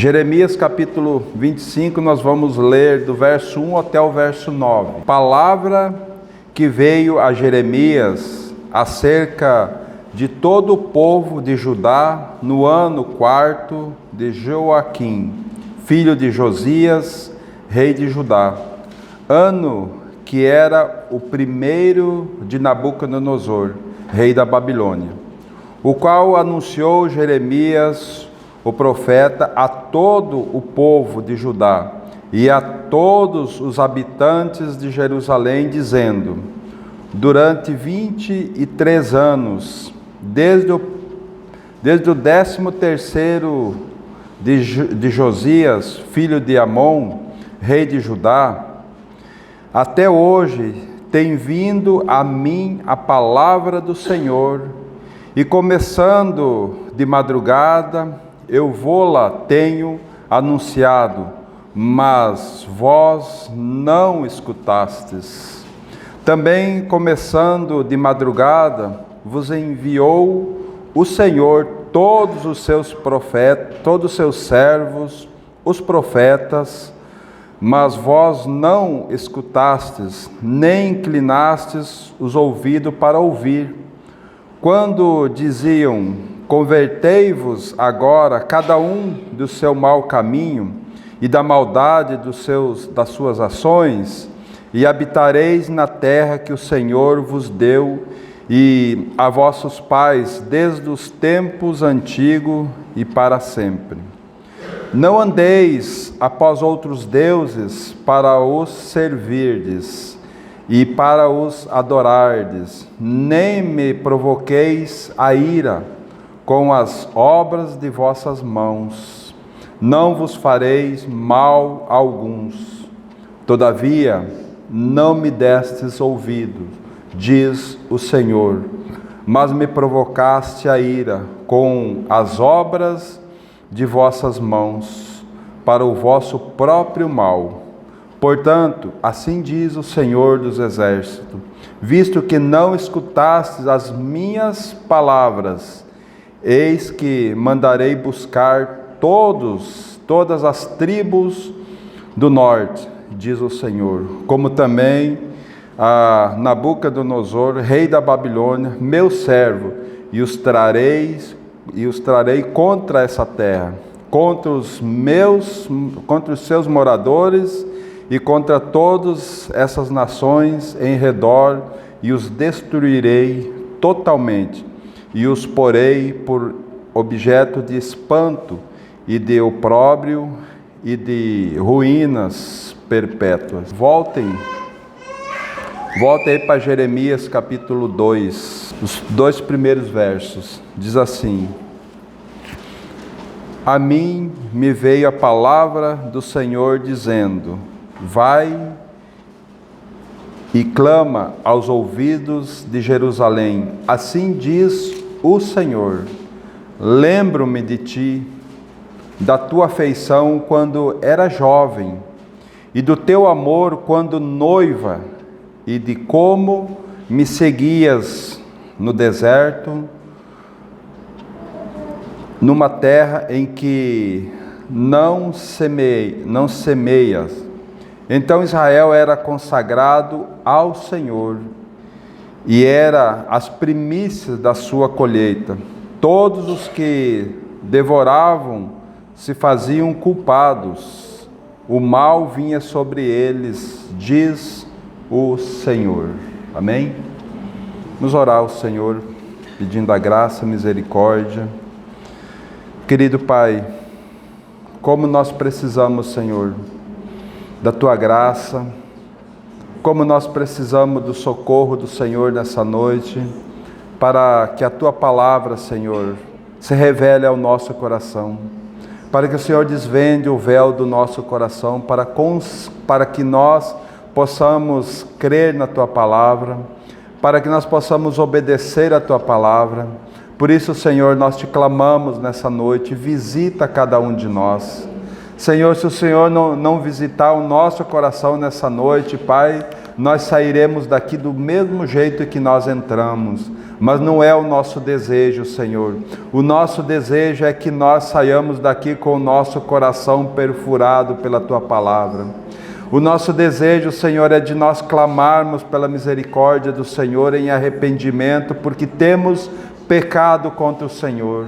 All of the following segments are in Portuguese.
Jeremias capítulo 25, nós vamos ler do verso 1 até o verso 9. Palavra que veio a Jeremias acerca de todo o povo de Judá no ano 4 de Joaquim, filho de Josias, rei de Judá, ano que era o primeiro de Nabucodonosor, rei da Babilônia, o qual anunciou Jeremias, o profeta, a todo o povo de Judá e a todos os habitantes de Jerusalém, dizendo: durante 23 anos, desde o 13º de Josias, filho de Amon, rei de Judá, até hoje tem vindo a mim a palavra do Senhor, e começando de madrugada, eu vou-la tenho anunciado, mas vós não escutastes. Também começando de madrugada, vos enviou o Senhor todos os seus profetas, todos os seus servos, os profetas, mas vós não escutastes, nem inclinastes os ouvidos para ouvir. Quando diziam: convertei-vos agora, cada um do seu mau caminho e da maldade das suas ações, e habitareis na terra que o Senhor vos deu e a vossos pais desde os tempos antigos e para sempre. Não andeis após outros deuses para os servirdes e para os adorardes, nem me provoqueis a ira com as obras de vossas mãos. Não vos fareis mal alguns. Todavia, não me destes ouvido, diz o Senhor, mas me provocaste a ira com as obras de vossas mãos, para o vosso próprio mal. Portanto, assim diz o Senhor dos Exércitos: visto que não escutastes as minhas palavras, eis que mandarei buscar todas as tribos do norte, diz o Senhor, como também a Nabucodonosor, rei da Babilônia, meu servo, e os trarei contra essa terra, contra os seus moradores e contra todas essas nações em redor, e os destruirei totalmente, e os porei por objeto de espanto e de opróbrio e de ruínas perpétuas. Voltem aí para Jeremias capítulo 2, os 2 primeiros versos. Diz assim: a mim me veio a palavra do Senhor dizendo: vai e clama aos ouvidos de Jerusalém. Assim diz o Senhor: lembro-me de ti, da tua afeição quando era jovem, e do teu amor quando noiva, e de como me seguias no deserto, numa terra em que não semeias. Então Israel era consagrado ao Senhor, e era as primícias da sua colheita. Todos os que devoravam se faziam culpados, o mal vinha sobre eles, diz o Senhor. Amém? Vamos orar ao Senhor, pedindo a graça, a misericórdia. Querido Pai, como nós precisamos, Senhor, da Tua graça, como nós precisamos do socorro do Senhor nessa noite, para que a Tua palavra, Senhor, se revele ao nosso coração, para que o Senhor desvende o véu do nosso coração, para que nós possamos crer na Tua palavra, para que nós possamos obedecer a Tua palavra. Por isso, Senhor, nós te clamamos nessa noite: visita cada um de nós. Senhor, se o Senhor não visitar o nosso coração nessa noite, Pai, nós sairemos daqui do mesmo jeito que nós entramos. Mas não é o nosso desejo, Senhor. O nosso desejo é que nós saiamos daqui com o nosso coração perfurado pela Tua palavra. O nosso desejo, Senhor, é de nós clamarmos pela misericórdia do Senhor em arrependimento, porque temos pecado contra o Senhor.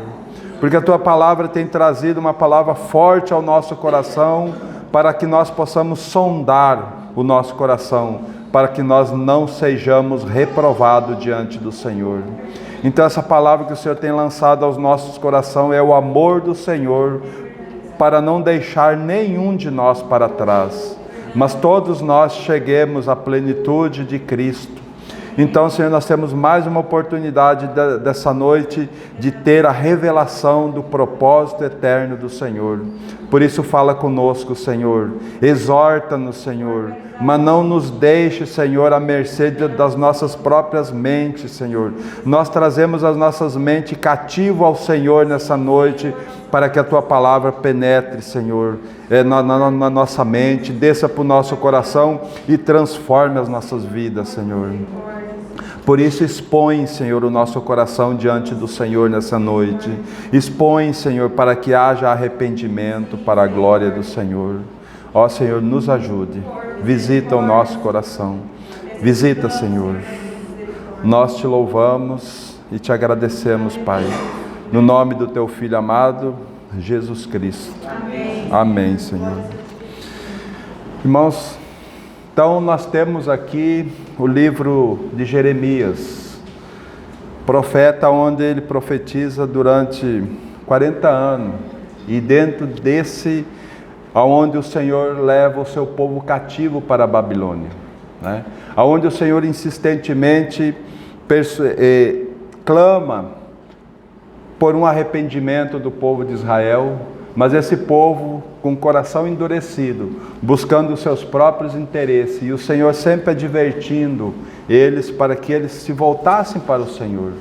Porque a Tua palavra tem trazido uma palavra forte ao nosso coração, para que nós possamos sondar o nosso coração, para que nós não sejamos reprovados diante do Senhor. Então essa palavra que o Senhor tem lançado aos nossos corações é o amor do Senhor, para não deixar nenhum de nós para trás, mas todos nós cheguemos à plenitude de Cristo. Então, Senhor, nós temos mais uma oportunidade dessa noite de ter a revelação do propósito eterno do Senhor. Por isso fala conosco, Senhor, exorta-nos, Senhor, mas não nos deixe, Senhor, à mercê das nossas próprias mentes, Senhor. Nós trazemos as nossas mentes cativo ao Senhor nessa noite, para que a Tua palavra penetre, Senhor, na nossa mente, desça para o nosso coração e transforme as nossas vidas, Senhor. Por isso expõe, Senhor, o nosso coração diante do Senhor nessa noite. Expõe, Senhor, para que haja arrependimento para a glória do Senhor. Ó Senhor, nos ajude. Visita o nosso coração. Visita, Senhor. Nós te louvamos e te agradecemos, Pai. No nome do Teu Filho amado, Jesus Cristo. Amém. Amém, Senhor. Irmãos, então nós temos aqui o livro de Jeremias, profeta onde ele profetiza durante 40 anos, e dentro desse, aonde o Senhor leva o seu povo cativo para a Babilônia, né? Aonde o Senhor insistentemente clama por um arrependimento do povo de Israel, mas esse povo com o coração endurecido, buscando os seus próprios interesses, e o Senhor sempre advertindo eles para que eles se voltassem para o Senhor,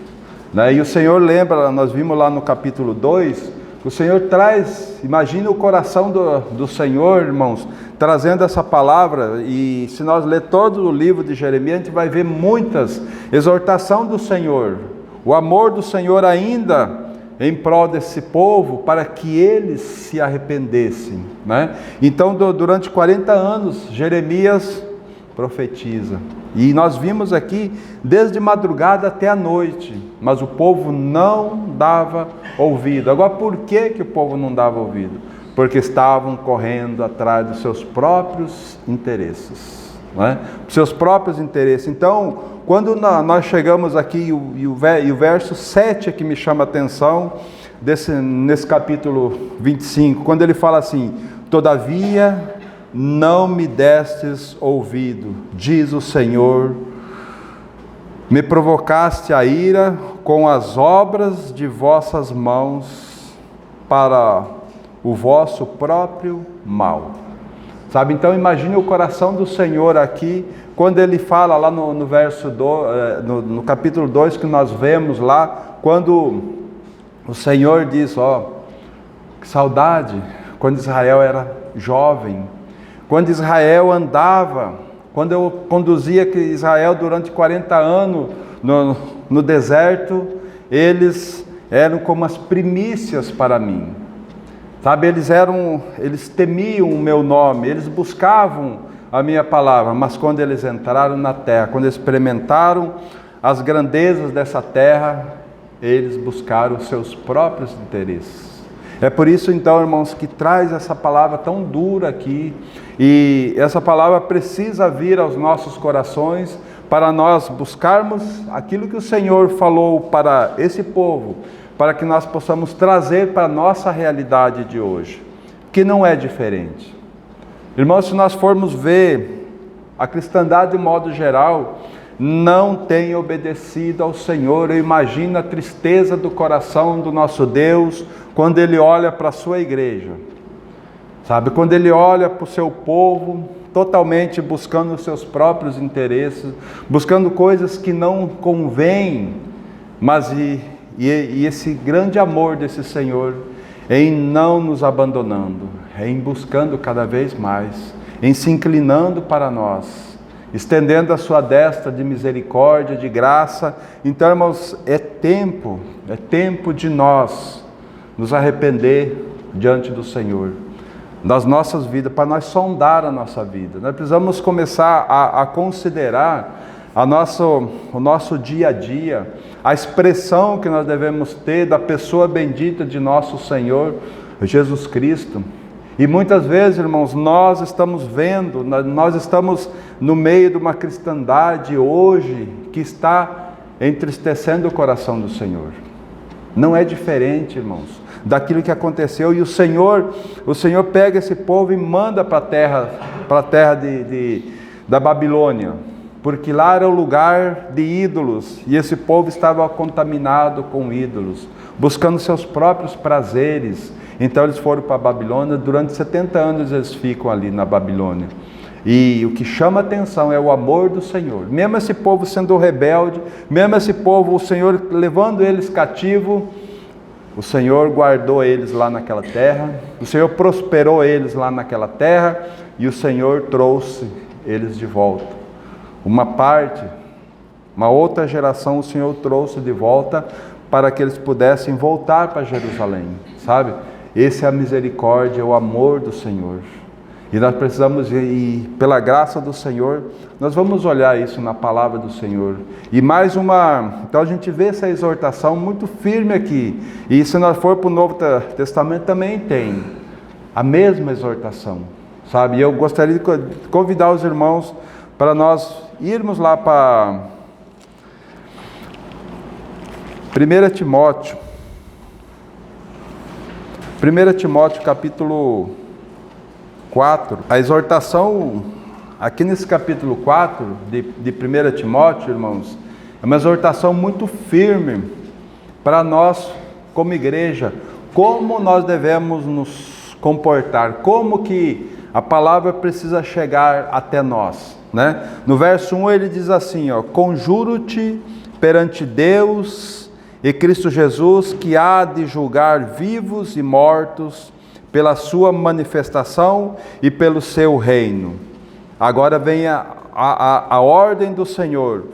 né? E o Senhor lembra, nós vimos lá no capítulo 2, o Senhor traz, imagina o coração do Senhor, irmãos, trazendo essa palavra, e se nós ler todo o livro de Jeremias, a gente vai ver muitas exortações do Senhor, o amor do Senhor ainda em prol desse povo, para que eles se arrependessem, né? Então, durante 40 anos, Jeremias profetiza. E nós vimos aqui, desde madrugada até a noite, mas o povo não dava ouvido. Agora, por que o povo não dava ouvido? Porque estavam correndo atrás dos seus próprios interesses, né? Seus próprios interesses. Então, quando nós chegamos aqui, e o verso 7 é que me chama a atenção, nesse capítulo 25, quando ele fala assim: todavia não me destes ouvido, diz o Senhor, me provocaste a ira com as obras de vossas mãos para o vosso próprio mal. Sabe, então imagine o coração do Senhor aqui, quando ele fala lá no verso 2, no capítulo 2 que nós vemos lá, quando o Senhor diz, que saudade, quando Israel era jovem, quando Israel andava, quando eu conduzia Israel durante 40 anos no deserto, eles eram como as primícias para mim. Sabe, eles temiam o meu nome, eles buscavam a minha palavra, mas quando eles entraram na terra, quando experimentaram as grandezas dessa terra, eles buscaram os seus próprios interesses. É por isso então, irmãos, que traz essa palavra tão dura aqui, e essa palavra precisa vir aos nossos corações, para nós buscarmos aquilo que o Senhor falou para esse povo, para que nós possamos trazer para a nossa realidade de hoje, que não é diferente. Irmãos, se nós formos ver, a cristandade de modo geral não tem obedecido ao Senhor. Eu imagino a tristeza do coração do nosso Deus quando Ele olha para a sua igreja, sabe? Quando Ele olha para o seu povo, totalmente buscando os seus próprios interesses, buscando coisas que não convêm, mas e esse grande amor desse Senhor em não nos abandonando, em buscando cada vez mais, em se inclinando para nós, estendendo a sua destra de misericórdia, de graça. Então, irmãos, é tempo de nós nos arrepender diante do Senhor, das nossas vidas, para nós sondar a nossa vida. Nós precisamos começar a considerar o nosso dia a dia, a expressão que nós devemos ter da pessoa bendita de nosso Senhor Jesus Cristo. E muitas vezes, irmãos, nós estamos vendo, nós estamos no meio de uma cristandade hoje que está entristecendo o coração do Senhor. Não é diferente, irmãos, daquilo que aconteceu. E o Senhor pega esse povo e manda para a terra da Babilônia, porque lá era o lugar de ídolos, e esse povo estava contaminado com ídolos, buscando seus próprios prazeres. Então eles foram para a Babilônia. Durante 70 anos eles ficam ali na Babilônia. E o que chama a atenção é o amor do Senhor. Mesmo esse povo sendo rebelde, mesmo esse povo, o Senhor levando eles cativo, o Senhor guardou eles lá naquela terra, o Senhor prosperou eles lá naquela terra, e o Senhor trouxe eles de volta. Uma outra geração o Senhor trouxe de volta para que eles pudessem voltar para Jerusalém, sabe? Essa é a misericórdia, o amor do Senhor. E nós precisamos, e pela graça do Senhor, nós vamos olhar isso na palavra do Senhor. E então a gente vê essa exortação muito firme aqui. E se nós for para o Novo Testamento, também tem a mesma exortação, sabe? E eu gostaria de convidar os irmãos para nós irmos lá para 1 Timóteo. 1 Timóteo capítulo 4, a exortação aqui nesse capítulo 4 de 1 Timóteo, irmãos, é uma exortação muito firme para nós como igreja, como nós devemos nos comportar, como que a palavra precisa chegar até nós, né? No verso 1 ele diz assim, conjuro-te perante Deus e Cristo Jesus, que há de julgar vivos e mortos pela sua manifestação e pelo seu reino. Agora vem a ordem do Senhor: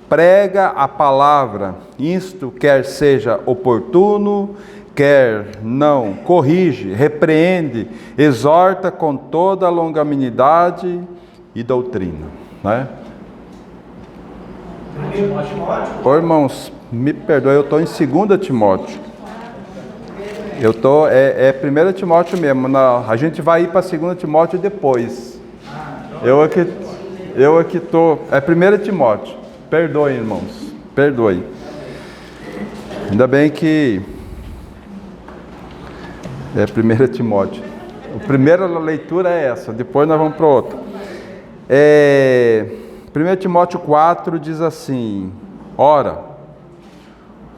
prega a palavra, isto quer seja oportuno, quer não, corrige, repreende, exorta com toda a longanimidade e doutrina, né? Ô irmãos, me perdoe, eu estou em 2 Timóteo. Eu estou, é 1 Timóteo mesmo. A gente vai ir para 2 Timóteo depois. Eu aqui estou. É 1 Timóteo. Perdoe, irmãos. Perdoe. Ainda bem que é 1 Timóteo. A primeira leitura é essa, depois nós vamos para outra. 1 Timóteo 4 diz assim: ora,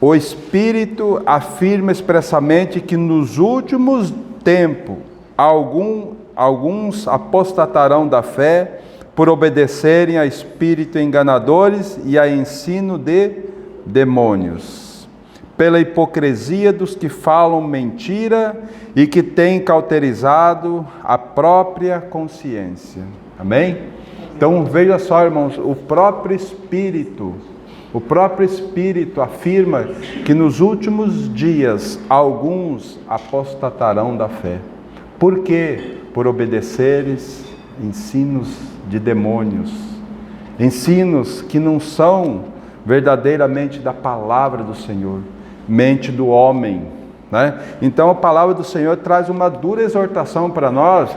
o Espírito afirma expressamente que nos últimos tempos alguns apostatarão da fé por obedecerem a espíritos enganadores e a ensino de demônios, pela hipocrisia dos que falam mentira e que têm cauterizado a própria consciência. Amém? Então veja só, irmãos, o próprio Espírito afirma que nos últimos dias alguns apostatarão da fé. Por quê? Por obedecerem ensinos de demônios, ensinos que não são verdadeiramente da palavra do Senhor, mente do homem, né? Então a palavra do Senhor traz uma dura exortação para nós,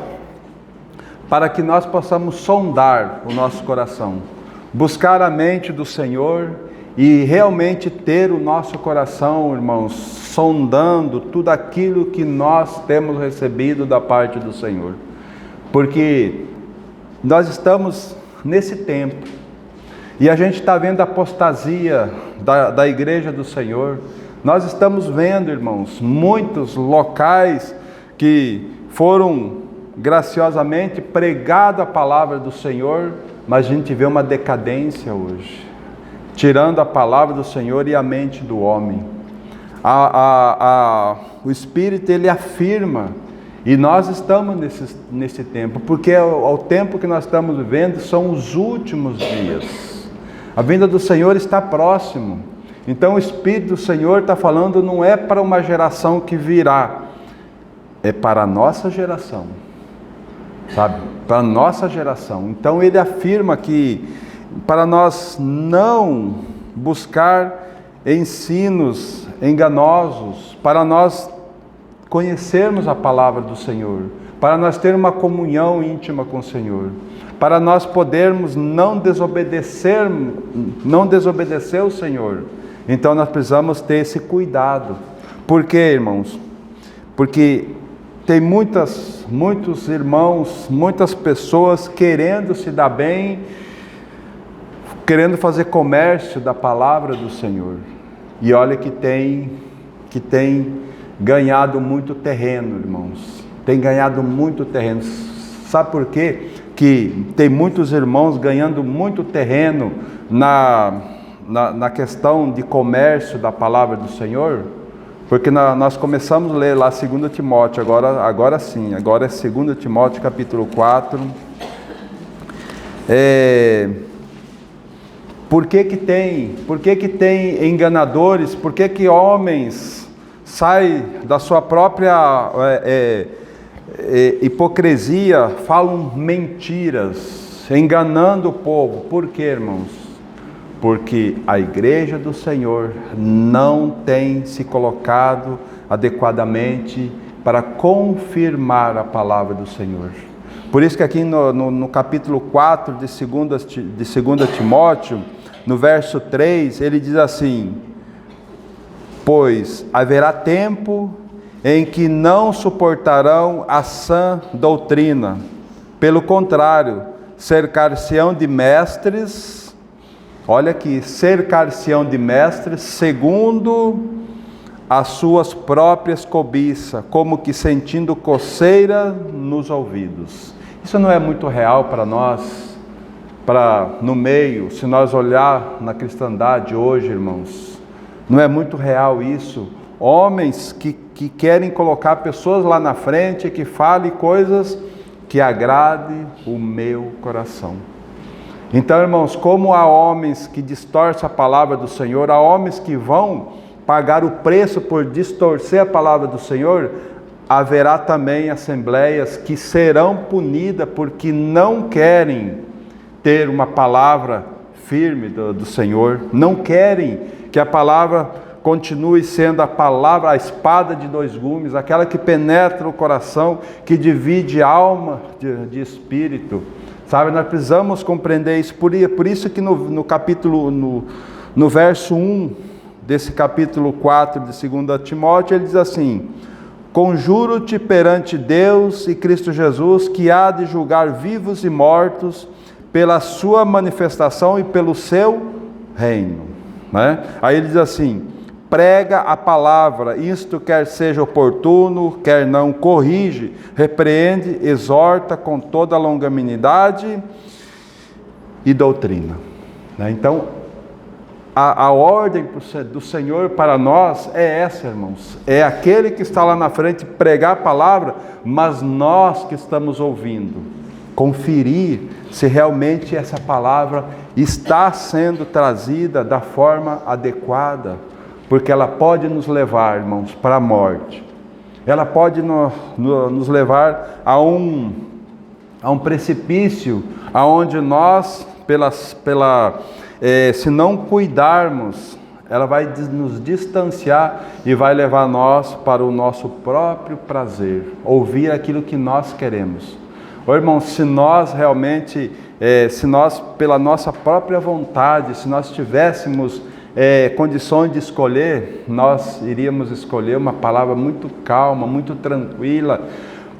para que nós possamos sondar o nosso coração, buscar a mente do Senhor e realmente ter o nosso coração, irmãos, sondando tudo aquilo que nós temos recebido da parte do Senhor. Porque nós estamos nesse tempo e a gente está vendo a apostasia da igreja do Senhor. Nós estamos vendo, irmãos, muitos locais que foram graciosamente pregado a palavra do Senhor, mas a gente vê uma decadência hoje, tirando a palavra do Senhor e a mente do homem. O Espírito, ele afirma E nós estamos nesse tempo, porque ao tempo que nós estamos vivendo são os últimos dias. A vinda do Senhor está próximo. Então o Espírito do Senhor está falando, não é para uma geração que virá, é para a nossa geração, sabe? Para a nossa geração. Então ele afirma que para nós não buscar ensinos enganosos, para nós conhecermos a palavra do Senhor, para nós ter uma comunhão íntima com o Senhor, para nós podermos não desobedecer o Senhor. Então nós precisamos ter esse cuidado. Por quê, irmãos? Porque tem muitos irmãos, muitas pessoas querendo se dar bem, querendo fazer comércio da palavra do Senhor. E olha que tem ganhado muito terreno, irmãos. Tem ganhado muito terreno. Sabe por quê? Que tem muitos irmãos ganhando muito terreno na questão de comércio da palavra do Senhor? Porque nós começamos a ler lá 2 Timóteo, agora sim, agora é 2 Timóteo capítulo 4. Por que que tem enganadores? Por que homens saem da sua própria hipocrisia, falam mentiras, enganando o povo? Por quê, irmãos? Porque a igreja do Senhor não tem se colocado adequadamente para confirmar a palavra do Senhor. Por isso que aqui no capítulo 4 de 2 Timóteo, no verso 3, ele diz assim: pois haverá tempo em que não suportarão a sã doutrina, pelo contrário, cercar-se-ão de mestres. Olha aqui, cercar-se-ão de mestres segundo as suas próprias cobiças, como que sentindo coceira nos ouvidos. Isso não é muito real para nós, no meio, se nós olhar na cristandade hoje, irmãos, não é muito real isso? Homens que querem colocar pessoas lá na frente, que falem coisas que agradem o meu coração. Então, irmãos, como há homens que distorcem a palavra do Senhor, há homens que vão pagar o preço por distorcer a palavra do Senhor, haverá também assembleias que serão punidas porque não querem ter uma palavra firme do Senhor, não querem que a palavra continue sendo a palavra, a espada de dois gumes, aquela que penetra o coração, que divide alma de espírito. Sabe, nós precisamos compreender isso. Por isso que no verso 1 desse capítulo 4 de 2 Timóteo, ele diz assim: conjuro-te perante Deus e Cristo Jesus, que há de julgar vivos e mortos pela sua manifestação e pelo seu reino. Né? Aí ele diz assim: prega a palavra, isto quer seja oportuno, quer não, corrige, repreende, exorta com toda longanimidade e doutrina. Então, a ordem do Senhor para nós é essa, irmãos. É aquele que está lá na frente pregar a palavra, mas nós que estamos ouvindo, conferir se realmente essa palavra está sendo trazida da forma adequada. Porque ela pode nos levar, irmãos, para a morte. Ela pode nos levar a um precipício, aonde nós, se não cuidarmos, ela vai nos distanciar e vai levar nós para o nosso próprio prazer, ouvir aquilo que nós queremos. Irmãos, se nós realmente, pela nossa própria vontade, se nós tivéssemos condições de escolher, nós iríamos escolher uma palavra muito calma, muito tranquila,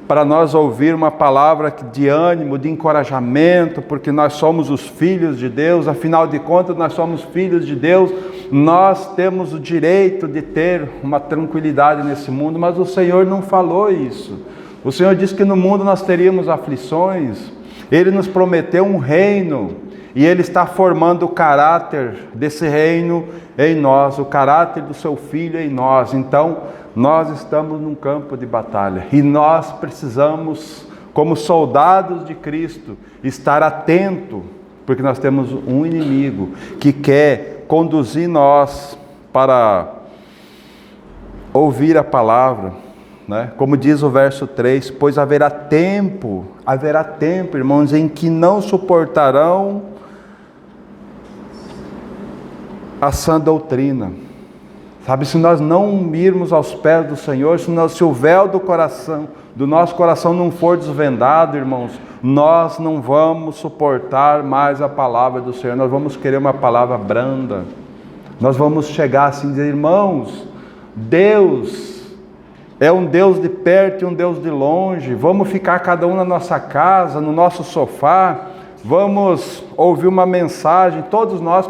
para nós ouvir uma palavra de ânimo, de encorajamento, porque nós somos os filhos de Deus. Afinal de contas, nós somos filhos de Deus, nós temos o direito de ter uma tranquilidade nesse mundo, mas o Senhor não falou isso. O Senhor disse que no mundo nós teríamos aflições. Ele nos prometeu um reino, e Ele está formando o caráter desse reino em nós, o caráter do seu Filho em nós. Então, nós estamos num campo de batalha e nós precisamos, como soldados de Cristo, estar atento, porque nós temos um inimigo que quer conduzir nós para ouvir a palavra, né? Como diz o verso 3, pois haverá tempo, irmãos, em que não suportarão a sã doutrina. Sabe, se nós não irmos aos pés do Senhor, se o véu do nosso coração não for desvendado, irmãos, nós não vamos suportar mais a palavra do Senhor, nós vamos querer uma palavra branda, nós vamos chegar assim e dizer, irmãos, Deus é um Deus de perto e um Deus de longe, vamos ficar cada um na nossa casa, no nosso sofá, vamos ouvir uma mensagem, todos nós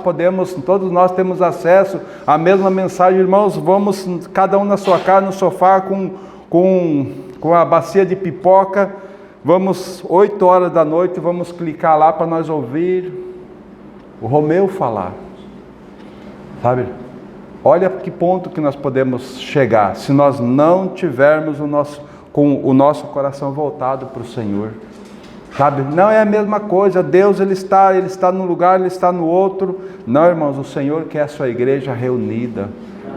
temos acesso à mesma mensagem, irmãos, vamos cada um na sua casa, no sofá, com a bacia de pipoca, vamos 8 horas da noite, vamos clicar lá para nós ouvir o Romeu falar, sabe? Olha que ponto que nós podemos chegar, se nós não tivermos com o nosso coração voltado para o Senhor. Sabe, não é a mesma coisa, Deus ele está num lugar, Ele está no outro. Não, irmãos, o Senhor quer a sua igreja reunida,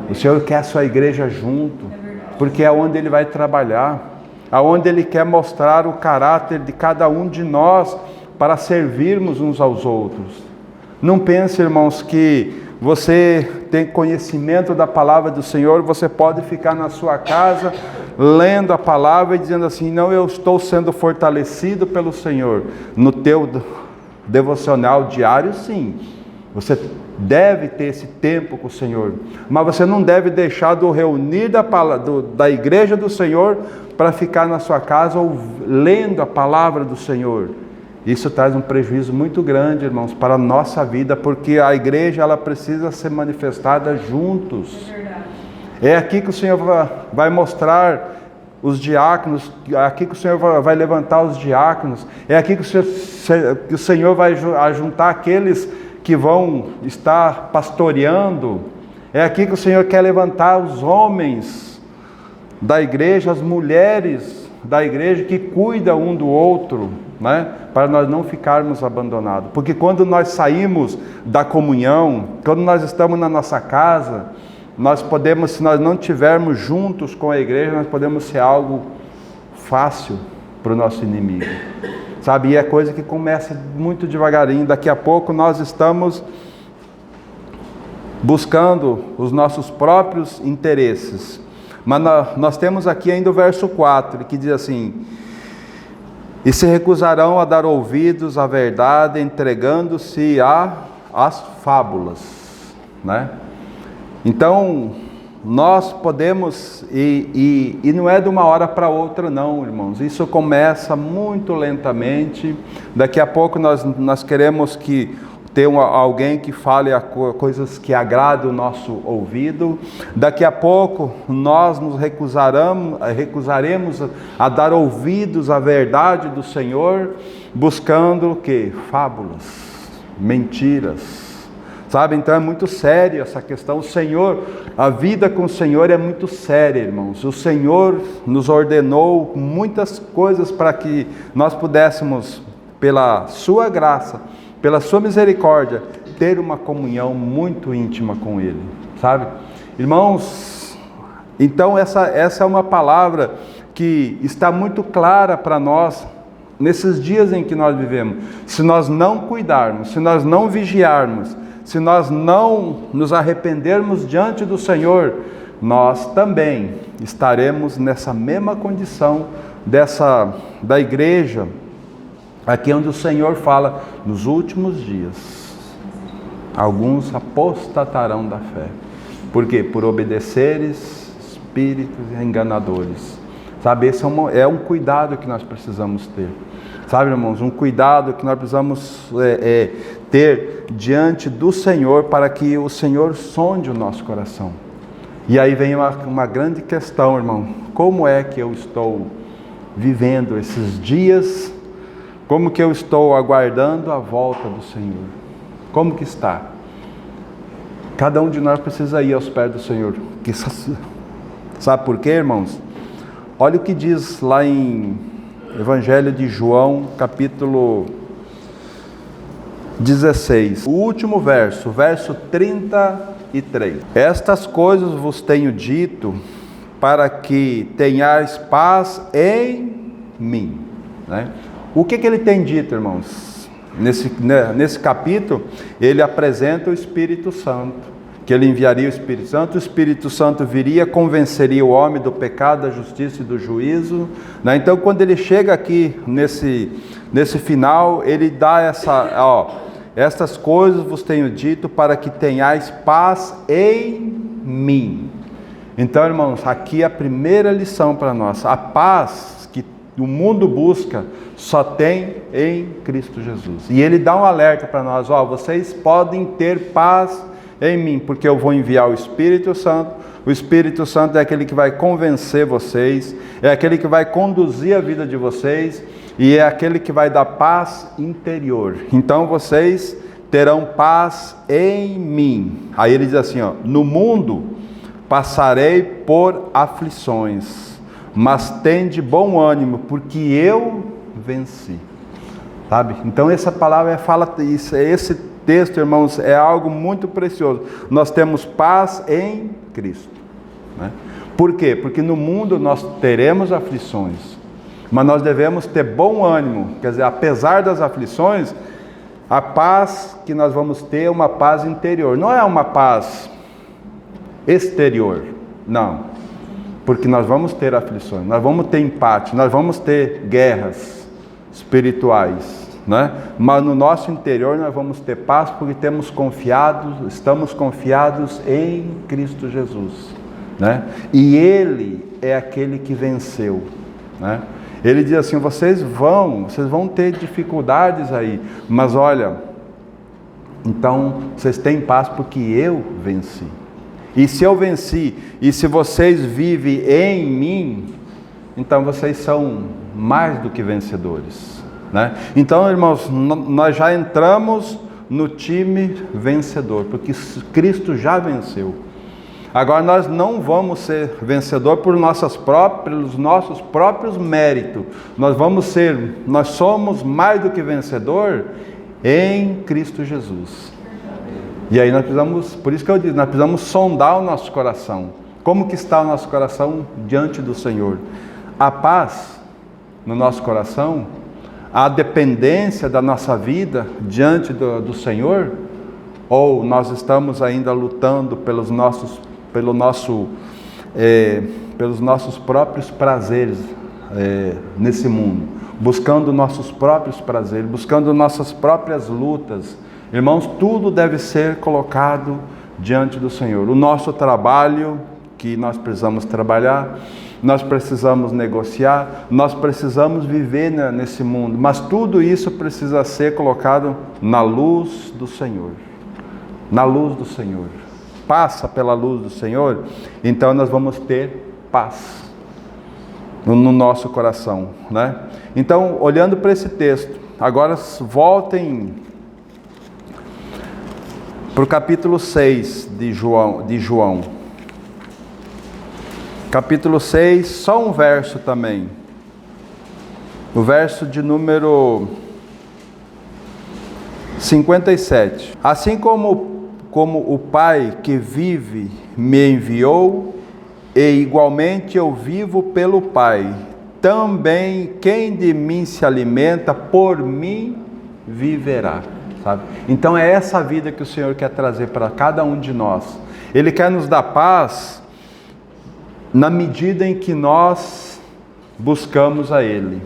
o Senhor quer a sua igreja junto, porque é onde Ele vai trabalhar, aonde Ele quer mostrar o caráter de cada um de nós, para servirmos uns aos outros. Não pense, irmãos, que você tem conhecimento da palavra do Senhor, você pode ficar na sua casa, lendo a palavra e dizendo assim, não, eu estou sendo fortalecido pelo Senhor. No teu devocional diário, sim, você deve ter esse tempo com o Senhor, mas você não deve deixar do reunir da igreja do Senhor para ficar na sua casa lendo a palavra do Senhor. Isso traz um prejuízo muito grande, irmãos, para a nossa vida, porque a igreja ela precisa ser manifestada juntos. É aqui que o Senhor vai mostrar os diáconos, é aqui que o Senhor vai levantar os diáconos, é aqui que o Senhor vai juntar aqueles que vão estar pastoreando, é aqui que o Senhor quer levantar os homens da igreja, as mulheres da igreja que cuidam um do outro, né? Para nós não ficarmos abandonados, porque quando nós saímos da comunhão, quando nós estamos na nossa casa, nós podemos, se nós não estivermos juntos com a igreja, nós podemos ser algo fácil para o nosso inimigo, sabe? E é coisa que começa muito devagarinho, daqui a pouco nós estamos buscando os nossos próprios interesses. Mas nós temos aqui ainda o verso 4, que diz assim, e se recusarão a dar ouvidos à verdade, entregando-se às fábulas, né? Então, nós podemos, e não é de uma hora para outra não, irmãos, isso começa muito lentamente, daqui a pouco nós queremos ter alguém que fale coisas que agradem o nosso ouvido, daqui a pouco nós nos recusaremos a dar ouvidos à verdade do Senhor, buscando o quê? Fábulas, mentiras. Sabe, então é muito sério essa questão. O Senhor, a vida com o Senhor é muito séria, irmãos. O Senhor nos ordenou muitas coisas para que nós pudéssemos, pela sua graça, pela sua misericórdia, ter uma comunhão muito íntima com Ele, sabe? Irmãos, então essa é uma palavra que está muito clara para nós, nesses dias em que nós vivemos. Se nós não cuidarmos, se nós não vigiarmos, se nós não nos arrependermos diante do Senhor, nós também estaremos nessa mesma condição da igreja, aqui onde o Senhor fala, nos últimos dias, alguns apostatarão da fé. Por quê? Por obedeceres espíritos enganadores. Sabe, esse é um cuidado que nós precisamos ter. Sabe, irmãos, um cuidado que nós precisamos ter diante do Senhor, para que o Senhor sonde o nosso coração. E aí vem uma grande questão, irmão. Como é que eu estou vivendo esses dias? Como que eu estou aguardando a volta do Senhor? Como que está? Cada um de nós precisa ir aos pés do Senhor. Sabe por quê, irmãos? Olha o que diz lá em Evangelho de João, capítulo 16. O último verso, verso 33. Estas coisas vos tenho dito para que tenhais paz em mim. Né? O que ele tem dito, irmãos? Nesse capítulo, ele apresenta o Espírito Santo. Que ele enviaria o Espírito Santo viria, convenceria o homem do pecado, da justiça e do juízo. Né? Então, quando ele chega aqui, nesse final, ele dá estas coisas vos tenho dito para que tenhais paz em mim. Então, irmãos, aqui é a primeira lição para nós. A paz que o mundo busca só tem em Cristo Jesus. E ele dá um alerta para nós, vocês podem ter paz em mim, porque eu vou enviar o Espírito Santo. O Espírito Santo é aquele que vai convencer vocês, é aquele que vai conduzir a vida de vocês, e é aquele que vai dar paz interior. Então vocês terão paz em mim. Aí ele diz assim, no mundo passarei por aflições, mas tende bom ânimo, porque eu venci. Sabe? Então essa palavra fala isso, esse texto, irmãos, é algo muito precioso. Nós temos paz em Cristo. Né? Por quê? Porque no mundo nós teremos aflições, mas nós devemos ter bom ânimo. Quer dizer, apesar das aflições, a paz que nós vamos ter é uma paz interior. Não é uma paz exterior, não. Porque nós vamos ter aflições, nós vamos ter empate, nós vamos ter guerras espirituais. Né? Mas no nosso interior nós vamos ter paz porque estamos confiados em Cristo Jesus, né? E Ele é aquele que venceu, né? Ele diz assim, vocês vão ter dificuldades aí, mas olha, então vocês têm paz porque eu venci. E se eu venci, e se vocês vivem em mim, então vocês são mais do que vencedores. Né? Então, irmãos, nós já entramos no time vencedor, porque Cristo já venceu. Agora nós não vamos ser vencedor pelos nossos próprios méritos. Nós somos mais do que vencedor em Cristo Jesus. E aí por isso que eu digo, nós precisamos sondar o nosso coração. Como que está o nosso coração diante do Senhor? A paz no nosso coração, a dependência da nossa vida diante do Senhor, ou nós estamos ainda lutando pelos nossos próprios prazeres nesse mundo, buscando nossos próprios prazeres, buscando nossas próprias lutas. Irmãos, tudo deve ser colocado diante do Senhor. O nosso trabalho, que nós precisamos trabalhar, nós precisamos negociar, nós precisamos viver nesse mundo, mas tudo isso precisa ser colocado na luz do Senhor. Na luz do Senhor. Passa pela luz do Senhor, então nós vamos ter paz no nosso coração, né? Então, olhando para esse texto, agora voltem para o capítulo 6 de João. Capítulo 6, só um verso também. O verso de número 57. Assim como o Pai que vive me enviou, e igualmente eu vivo pelo Pai, também quem de mim se alimenta, por mim viverá. Sabe? Então é essa vida que o Senhor quer trazer para cada um de nós. Ele quer nos dar paz na medida em que nós buscamos a Ele.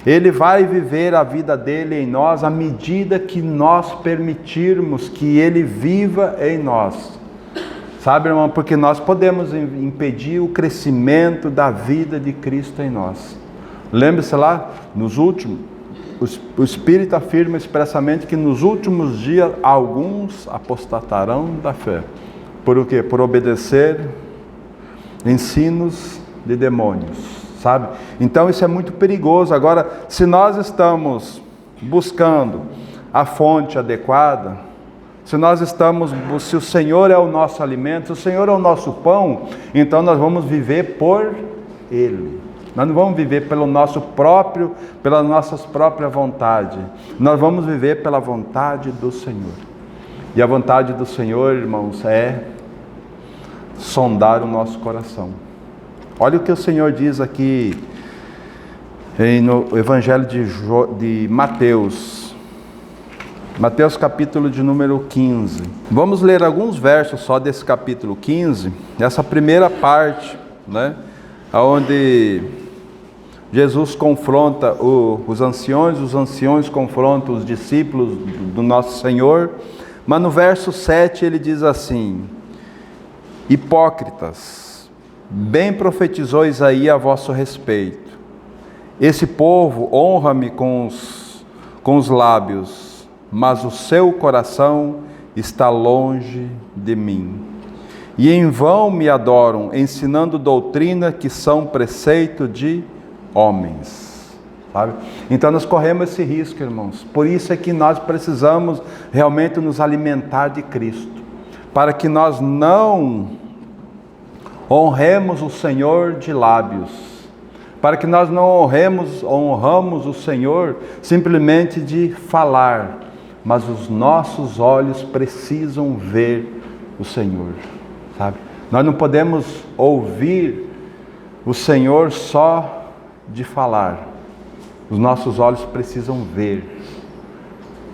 Ele vai viver a vida dele em nós à medida que nós permitirmos que Ele viva em nós. Sabe, irmão, porque nós podemos impedir o crescimento da vida de Cristo em nós. Lembre-se lá, o Espírito afirma expressamente que nos últimos dias alguns apostatarão da fé. Por o quê? Por obedecer ensinos de demônios, sabe? Então isso é muito perigoso. Agora, se nós estamos buscando a fonte adequada, se o Senhor é o nosso alimento, se o Senhor é o nosso pão, então nós vamos viver por Ele. Nós não vamos viver pela nossa própria vontade. Nós vamos viver pela vontade do Senhor. E a vontade do Senhor, irmãos, é sondar o nosso coração. Olha o que o Senhor diz aqui no Evangelho de Mateus. Mateus capítulo de número 15. Vamos ler alguns versos só desse capítulo 15. Essa primeira parte, né? Onde Jesus confronta os anciões confrontam os discípulos do nosso Senhor. Mas no verso 7 ele diz assim: hipócritas, bem profetizou Isaías a vosso respeito. Esse povo honra-me com os lábios, mas o seu coração está longe de mim. E em vão me adoram, ensinando doutrina que são preceito de homens. Sabe? Então nós corremos esse risco, irmãos. Por isso é que nós precisamos realmente nos alimentar de Cristo, para que nós não honremos o Senhor de lábios, para que nós não honramos o Senhor simplesmente de falar, mas os nossos olhos precisam ver o Senhor, sabe? Nós não podemos ouvir o Senhor só de falar. Os nossos olhos precisam ver.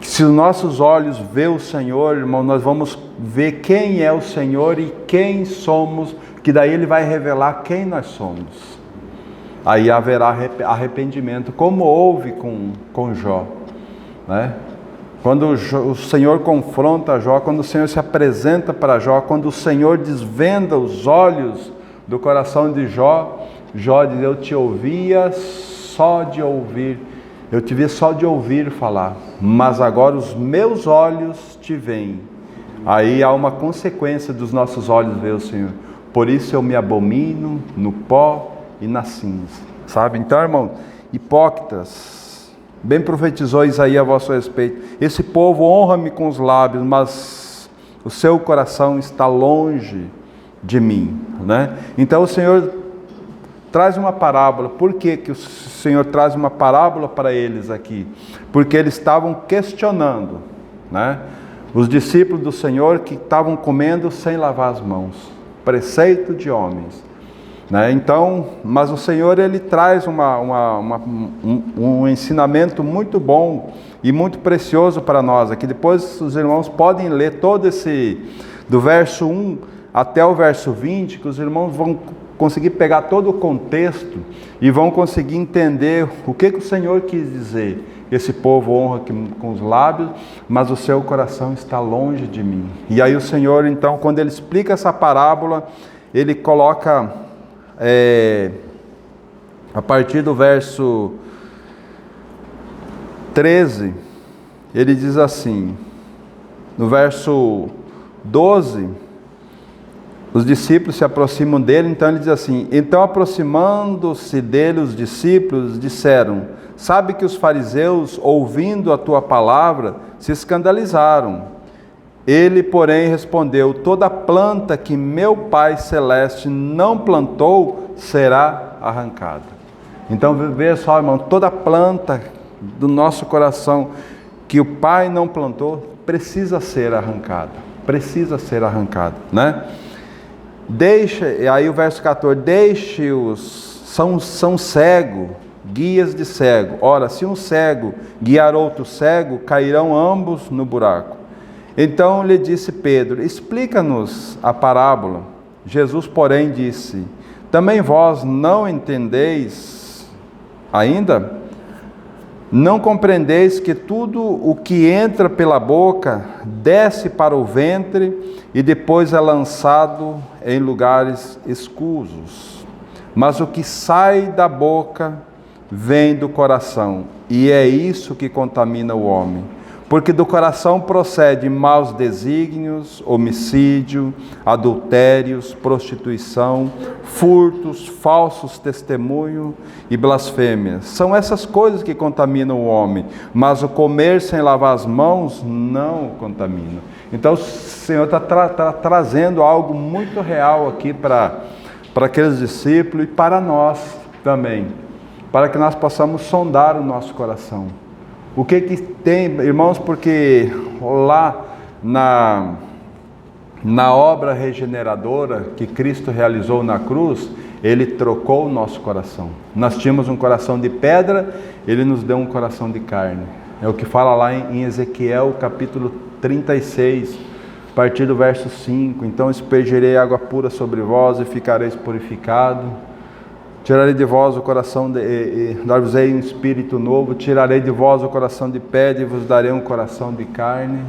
Se os nossos olhos vê o Senhor, irmão, nós vamos ver quem é o Senhor e quem somos, que daí Ele vai revelar quem nós somos. Aí haverá arrependimento, como houve com Jó, né? Quando o Senhor confronta Jó, quando o Senhor se apresenta para Jó, quando o Senhor desvenda os olhos do coração de Jó, Jó diz: eu te ouvia só de ouvir, eu te vi só de ouvir falar, mas agora os meus olhos te veem. Aí há uma consequência dos nossos olhos ver o Senhor. Por isso eu me abomino no pó e na cinza, sabe? Então, irmão, hipócritas, bem profetizou Isaías a vosso respeito. Esse povo honra-me com os lábios, mas o seu coração está longe de mim, né? Então o Senhor traz uma parábola. Por que o Senhor traz uma parábola para eles aqui? Porque eles estavam questionando, né? Os discípulos do Senhor que estavam comendo sem lavar as mãos. Preceito de homens, né? Então, mas o Senhor, Ele traz um ensinamento muito bom e muito precioso para nós aqui. Depois os irmãos podem ler todo do verso 1 até o verso 20, que os irmãos vão conseguir pegar todo o contexto e vão conseguir entender o que o Senhor quis dizer. Esse povo honra com os lábios, mas o seu coração está longe de mim. E aí o Senhor, então, quando Ele explica essa parábola, Ele coloca, a partir do verso 13, Ele diz assim, no verso 12, os discípulos se aproximam dele, então ele diz assim: então aproximando-se dele os discípulos disseram: sabe que os fariseus, ouvindo a tua palavra, se escandalizaram. Ele, porém, respondeu: toda planta que meu Pai Celeste não plantou, será arrancada. Então, veja só, irmão, toda planta do nosso coração que o Pai não plantou, precisa ser arrancada. Precisa ser arrancada, né? Aí o verso 14, deixe-os, são cego, guias de cego. Ora, se um cego guiar outro cego, cairão ambos no buraco. Então lhe disse Pedro: explica-nos a parábola. Jesus, porém, disse: também vós não entendeis ainda? Não compreendeis que tudo o que entra pela boca desce para o ventre e depois é lançado em lugares escusos? Mas o que sai da boca vem do coração, e é isso que contamina o homem. Porque do coração procede maus desígnios, homicídio, adultérios, prostituição, furtos, falsos testemunhos e blasfêmias. São essas coisas que contaminam o homem, mas o comer sem lavar as mãos não o contamina. Então o Senhor está trazendo algo muito real aqui para aqueles discípulos e para nós também, para que nós possamos sondar o nosso coração. O que tem, irmãos, porque lá na obra regeneradora que Cristo realizou na cruz, Ele trocou o nosso coração. Nós tínhamos um coração de pedra, Ele nos deu um coração de carne. É o que fala lá em Ezequiel, capítulo 36, a partir do verso 5. Então aspergirei água pura sobre vós e ficareis purificado. Tirarei de vós o coração dar-vos-ei um espírito novo, tirarei de vós o coração de pedra e vos darei um coração de carne.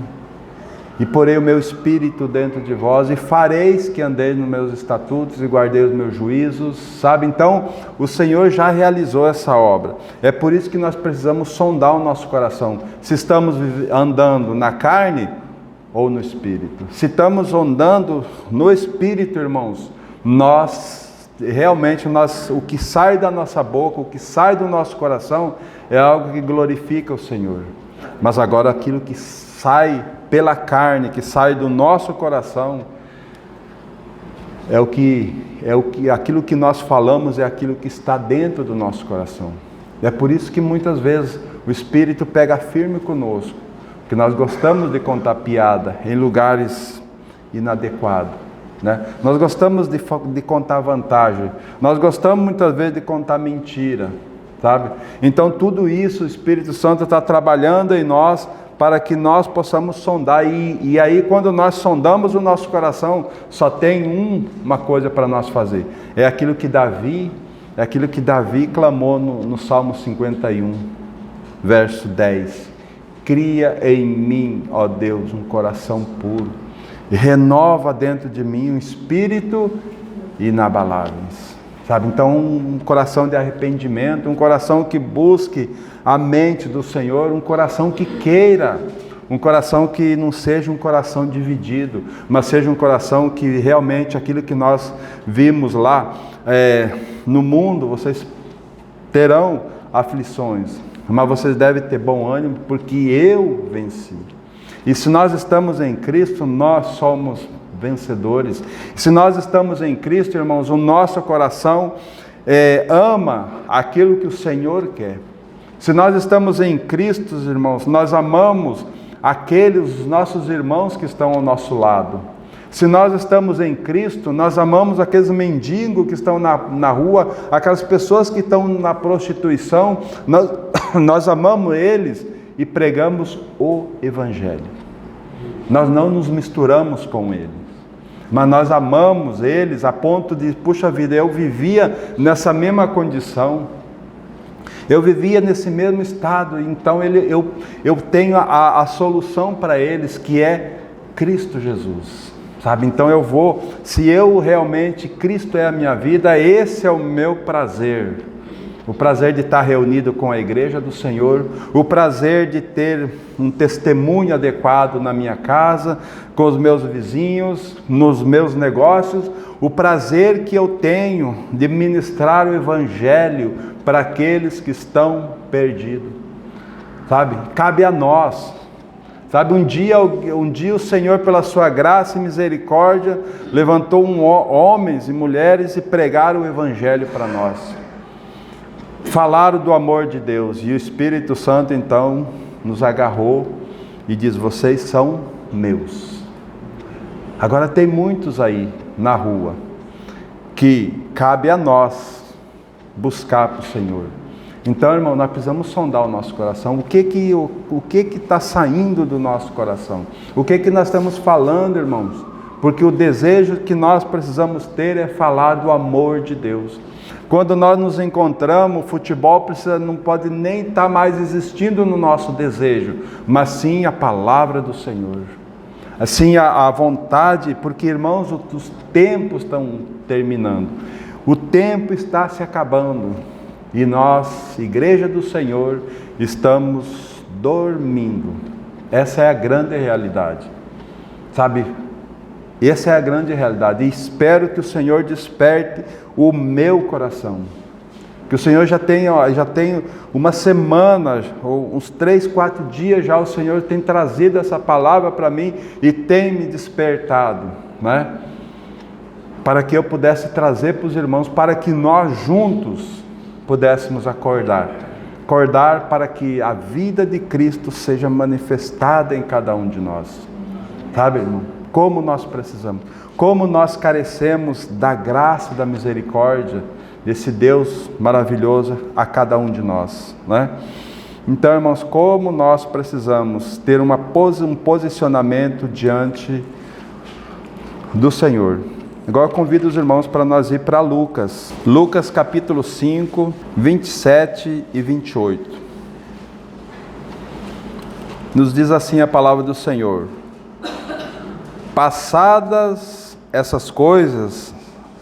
E porei o meu espírito dentro de vós e fareis que andeis nos meus estatutos e guardeis os meus juízos, sabe? Então, o Senhor já realizou essa obra. É por isso que nós precisamos sondar o nosso coração. Se estamos andando na carne ou no espírito. Se estamos andando no espírito, irmãos, realmente o que sai da nossa boca, o que sai do nosso coração é algo que glorifica o Senhor. Mas agora aquilo que sai pela carne, que sai do nosso coração, aquilo que nós falamos é aquilo que está dentro do nosso coração. É por isso que muitas vezes o Espírito pega firme conosco, porque nós gostamos de contar piada em lugares inadequados, né? Nós gostamos de contar vantagem, nós gostamos muitas vezes de contar mentira, sabe? Então tudo isso o Espírito Santo está trabalhando em nós para que nós possamos sondar, e aí quando nós sondamos o nosso coração, só tem uma coisa para nós fazer, é aquilo que Davi clamou no Salmo 51, verso 10, cria em mim, ó Deus, um coração puro, e renova dentro de mim um espírito inabalável. Sabe? Então um coração de arrependimento, um coração que busque a mente do Senhor, um coração que queira, um coração que não seja um coração dividido, mas seja um coração que realmente aquilo que nós vimos lá, no mundo vocês terão aflições, mas vocês devem ter bom ânimo porque eu venci. E se nós estamos em Cristo, nós somos vencedores. Se nós estamos em Cristo, irmãos, o nosso coração ama aquilo que o Senhor quer. Se nós estamos em Cristo, irmãos, nós amamos os nossos irmãos que estão ao nosso lado. Se nós estamos em Cristo, nós amamos aqueles mendigos que estão na rua, aquelas pessoas que estão na prostituição, nós amamos eles e pregamos o Evangelho. Nós não nos misturamos com eles, mas nós amamos eles a ponto de, puxa vida, eu vivia nessa mesma condição, eu vivia nesse mesmo estado, então eu tenho a solução para eles, que é Cristo Jesus, sabe? Então se eu realmente, Cristo é a minha vida, esse é o meu prazer, o prazer de estar reunido com a igreja do Senhor, o prazer de ter um testemunho adequado na minha casa, com os meus vizinhos, nos meus negócios, o prazer que eu tenho de ministrar o Evangelho para aqueles que estão perdidos, sabe? Cabe a nós, sabe? Um dia o Senhor, pela sua graça e misericórdia, levantou homens e mulheres e pregaram o Evangelho para nós. Falaram do amor de Deus, e o Espírito Santo então nos agarrou e diz: vocês são meus. Agora tem muitos aí na rua que cabe a nós buscar para o Senhor. Então, irmão, nós precisamos sondar o nosso coração. O que está saindo do nosso coração? O que nós estamos falando, irmãos? Porque o desejo que nós precisamos ter é falar do amor de Deus. Quando nós nos encontramos, o futebol não pode nem estar mais existindo no nosso desejo, mas sim a palavra do Senhor. Assim a vontade, porque, irmãos, os tempos estão terminando. O tempo está se acabando. E nós, igreja do Senhor, estamos dormindo. Essa é a grande realidade. Sabe? Essa é a grande realidade. E espero que o Senhor desperte o meu coração. Que o Senhor já tem uma semana, ou uns 3, 4 dias já o Senhor tem trazido essa palavra para mim e tem me despertado, né? Para que eu pudesse trazer para os irmãos, para que nós juntos pudéssemos acordar para que a vida de Cristo seja manifestada em cada um de nós. Sabe, irmão? Como nós precisamos, como nós carecemos da graça e da misericórdia desse Deus maravilhoso a cada um de nós, né? Então, irmãos, como nós precisamos ter um posicionamento diante do Senhor. Agora eu convido os irmãos para nós ir para Lucas. Lucas capítulo 5, 27 e 28. Nos diz assim a palavra do Senhor: passadas essas coisas,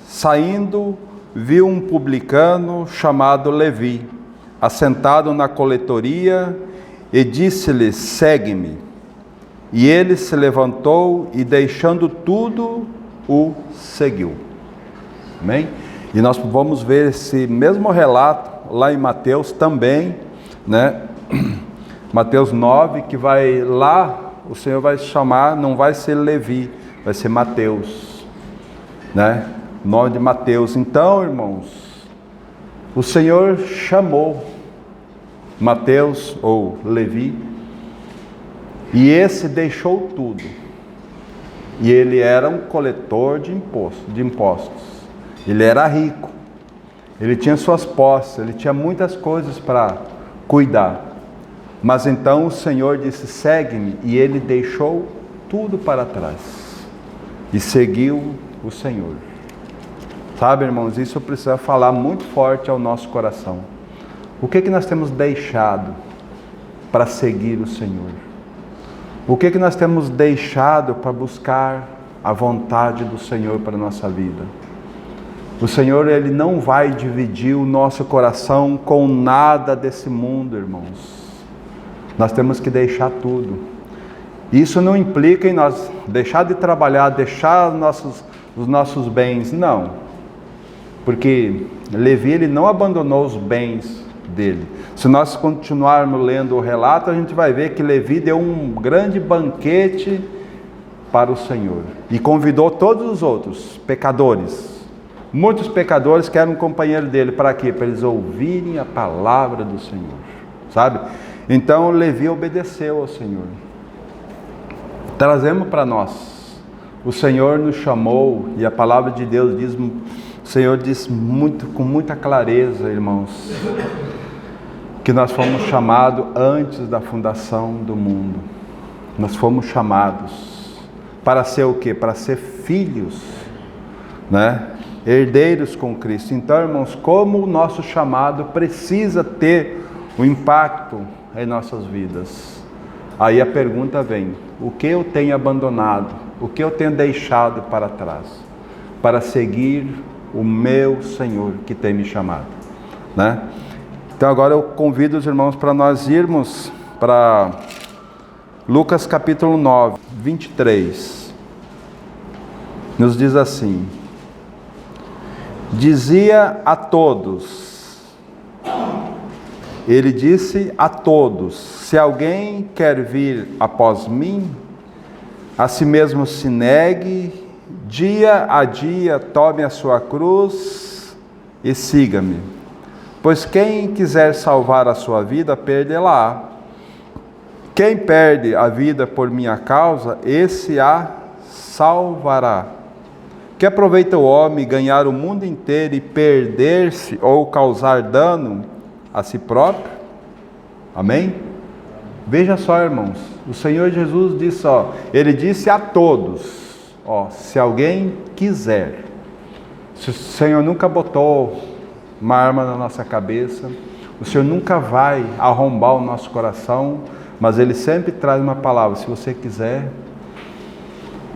saindo, viu um publicano chamado Levi, assentado na coletoria, e disse-lhe: segue-me. E ele se levantou e, deixando tudo, o seguiu. Amém? E nós vamos ver esse mesmo relato lá em Mateus também, né? Mateus 9, que vai lá, o Senhor vai chamar, não vai ser Levi, vai ser Mateus, né? O nome de Mateus. Então, irmãos, o Senhor chamou Mateus ou Levi, e esse deixou tudo. E ele era um coletor de impostos. Ele era rico. Ele tinha suas posses, ele tinha muitas coisas para cuidar. Mas então o Senhor disse: segue-me, e ele deixou tudo para trás e seguiu o Senhor. Sabe, irmãos, isso precisa falar muito forte ao nosso coração. O que nós temos deixado para seguir o Senhor? O que nós temos deixado para buscar a vontade do Senhor para a nossa vida? O Senhor, Ele não vai dividir o nosso coração com nada desse mundo, irmãos. Nós temos que deixar tudo. Isso não implica em nós deixar de trabalhar, deixar os nossos bens, não. Porque Levi, ele não abandonou os bens dele. Se nós continuarmos lendo o relato, a gente vai ver que Levi deu um grande banquete para o Senhor e convidou todos os outros pecadores. Muitos pecadores que eram companheiros dele, para quê? Para eles ouvirem a palavra do Senhor, sabe? Então Levi obedeceu ao Senhor. Trazemos para nós. O Senhor nos chamou, e a palavra de Deus diz, o Senhor diz com muita clareza, irmãos, que nós fomos chamados antes da fundação do mundo. Nós fomos chamados para ser o quê? Para ser filhos, né? Herdeiros com Cristo. Então, irmãos, como o nosso chamado precisa ter um impacto em nossas vidas. Aí a pergunta vem: o que eu tenho abandonado? O que eu tenho deixado para trás? Para seguir o meu Senhor que tem me chamado, né? Então agora eu convido os irmãos para nós irmos para Lucas capítulo 9, 23. Nos diz assim: dizia a todos, ele disse a todos: se alguém quer vir após mim, a si mesmo se negue, dia a dia tome a sua cruz e siga-me. Pois quem quiser salvar a sua vida, perde-la. Quem perde a vida por minha causa, esse a salvará. Que aproveita o homem ganhar o mundo inteiro e perder-se ou causar dano a si próprio? Amém? Veja só, irmãos, o Senhor Jesus disse, Ele disse a todos, se alguém quiser. Se o Senhor nunca botou uma arma na nossa cabeça, o Senhor nunca vai arrombar o nosso coração, mas Ele sempre traz uma palavra: se você quiser,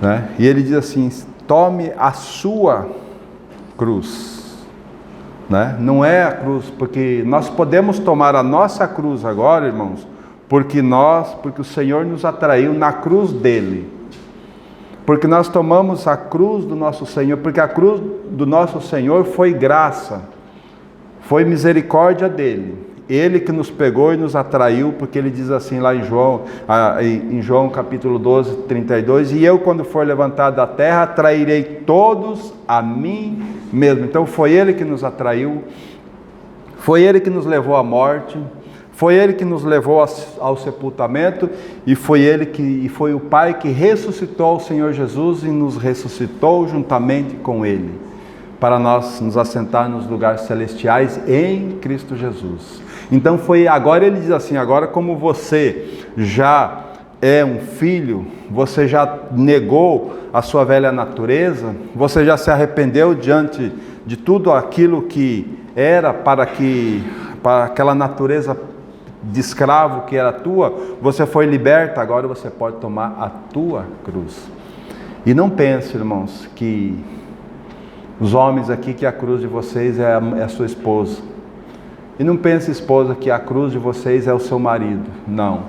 né? E Ele diz assim: tome a sua cruz, né? Não é a cruz, porque nós podemos tomar a nossa cruz agora, irmãos, porque o Senhor nos atraiu na cruz dele, porque nós tomamos a cruz do nosso Senhor, porque a cruz do nosso Senhor foi graça, Foi misericórdia dele. Ele que nos pegou e nos atraiu, porque ele diz assim lá em João capítulo 12, 32, e eu, quando for levantado da terra, atrairei todos a mim mesmo. Então foi ele que nos atraiu, foi ele que nos levou à morte, foi ele que nos levou ao sepultamento, e foi o Pai que ressuscitou o Senhor Jesus e nos ressuscitou juntamente com ele, para nós nos assentar nos lugares celestiais em Cristo Jesus. Então agora ele diz assim, agora como você já é um filho, você já negou a sua velha natureza, você já se arrependeu diante de tudo aquilo que era para aquela natureza de escravo que era tua, você foi liberta, agora você pode tomar a tua cruz. E não pense, irmãos, que os homens aqui, que a cruz de vocês é a sua esposa. E não pense, esposa, que a cruz de vocês é o seu marido. Não.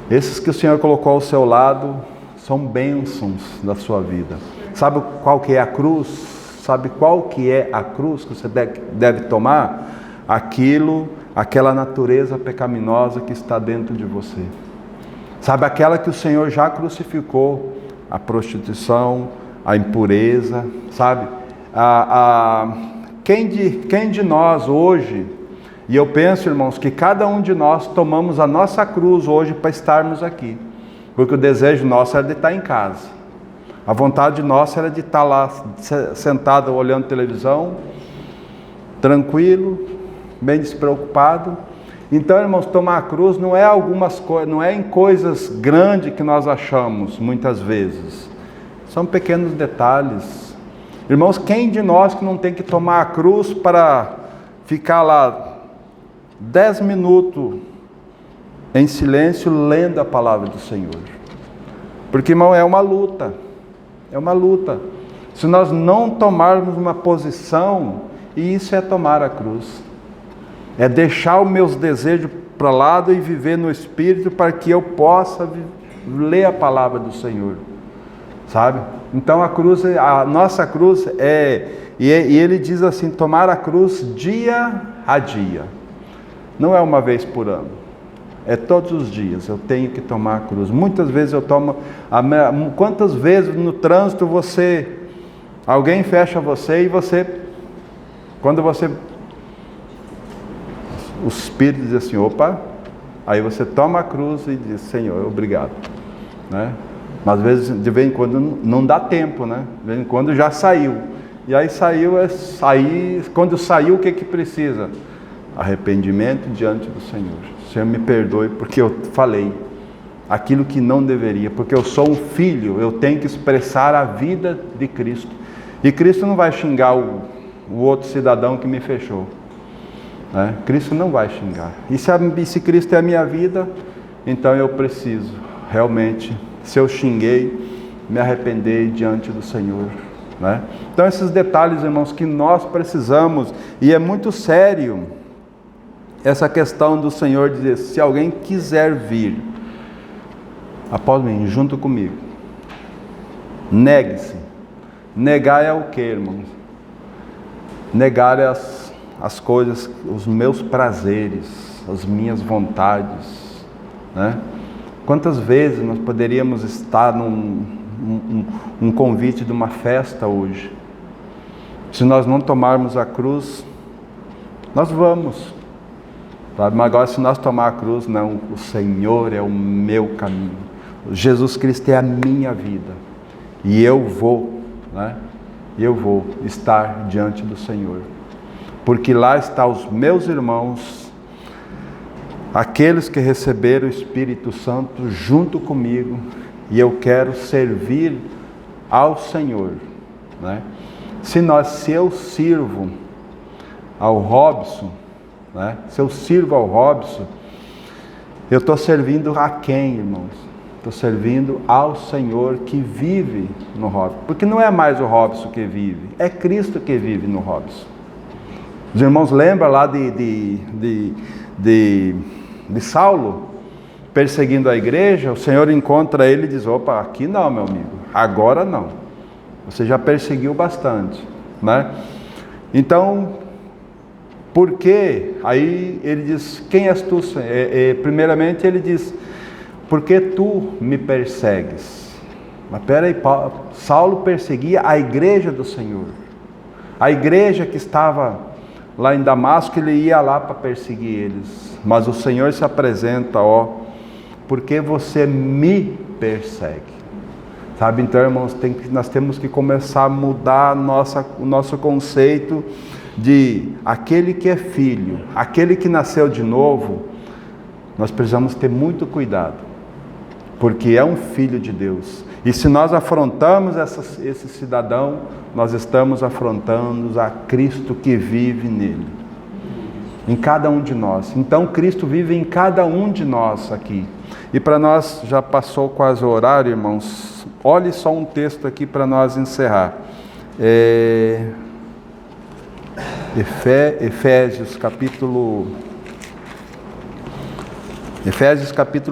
Esses que o Senhor colocou ao seu lado são bênçãos da sua vida. Sabe qual que é a cruz? Sabe qual que é a cruz que você deve tomar? Aquela natureza pecaminosa que está dentro de você. Sabe, aquela que o Senhor já crucificou, a prostituição, a impureza, sabe? Quem de nós hoje, e eu penso, irmãos, que cada um de nós tomamos a nossa cruz hoje para estarmos aqui, porque o desejo nosso era de estar em casa, a vontade nossa era de estar lá sentado olhando televisão, tranquilo, bem despreocupado. Então, irmãos, tomar a cruz não é em coisas grandes que nós achamos, muitas vezes. São pequenos detalhes. Irmãos, quem de nós que não tem que tomar a cruz para ficar lá 10 minutos em silêncio lendo a palavra do Senhor? Porque, irmão, é uma luta. É uma luta. Se nós não tomarmos uma posição, e isso é tomar a cruz. É deixar os meus desejos para lado e viver no Espírito para que eu possa ler a palavra do Senhor. Sabe? Então a nossa cruz e ele diz assim, tomar a cruz dia a dia. Não é uma vez por ano. É todos os dias eu tenho que tomar a cruz. Muitas vezes eu tomo, quantas vezes no trânsito alguém fecha você e o Espírito diz assim, opa, aí você toma a cruz e diz, Senhor, obrigado, né? Mas às vezes, de vez em quando, não dá tempo, né? De vez em quando já saiu. E aí quando saiu, o que precisa? Arrependimento diante do Senhor. Senhor, me perdoe porque eu falei aquilo que não deveria, porque eu sou um filho, eu tenho que expressar a vida de Cristo. E Cristo não vai xingar o outro cidadão que me fechou. Né? Cristo não vai xingar. E se Cristo é a minha vida, então eu preciso realmente, se eu xinguei, me arrepender diante do Senhor. Né? Então esses detalhes, irmãos, que nós precisamos, e é muito sério essa questão do Senhor dizer, se alguém quiser vir após mim, junto comigo, negue-se. Negar é o que, irmãos? Negar é as coisas, os meus prazeres, as minhas vontades, né? Quantas vezes nós poderíamos estar num convite de uma festa hoje? Se nós não tomarmos a cruz, nós vamos. Sabe? Mas agora se nós tomar a cruz, não, o Senhor é o meu caminho. Jesus Cristo é a minha vida. E eu vou, né? Eu vou estar diante do Senhor. Porque lá estão os meus irmãos, aqueles que receberam o Espírito Santo junto comigo, e eu quero servir ao Senhor, né? Se eu sirvo ao Robson, né? Se eu sirvo ao Robson, eu estou servindo a quem, irmãos? Estou servindo ao Senhor que vive no Robson, porque não é mais o Robson que vive, é Cristo que vive no Robson. Os irmãos lembram lá de Saulo, perseguindo a igreja? O Senhor encontra ele e diz, opa, aqui não, meu amigo, agora não, você já perseguiu bastante, né? Então, Por quê? Aí ele diz, quem és tu? Primeiramente ele diz, por que tu me persegues? Mas peraí, Saulo perseguia a igreja do Senhor. A igreja que estava lá em Damasco, ele ia lá para perseguir eles. Mas o Senhor se apresenta, porque você me persegue. Sabe, então, irmãos, nós temos que começar a mudar o nosso conceito de aquele que é filho, aquele que nasceu de novo. Nós precisamos ter muito cuidado, porque é um filho de Deus. E se nós afrontamos esse cidadão, nós estamos afrontando a Cristo que vive nele, em cada um de nós. Então Cristo vive em cada um de nós aqui. E para nós, já passou quase o horário, irmãos, olhe só um texto aqui para nós encerrar. Efésios capítulo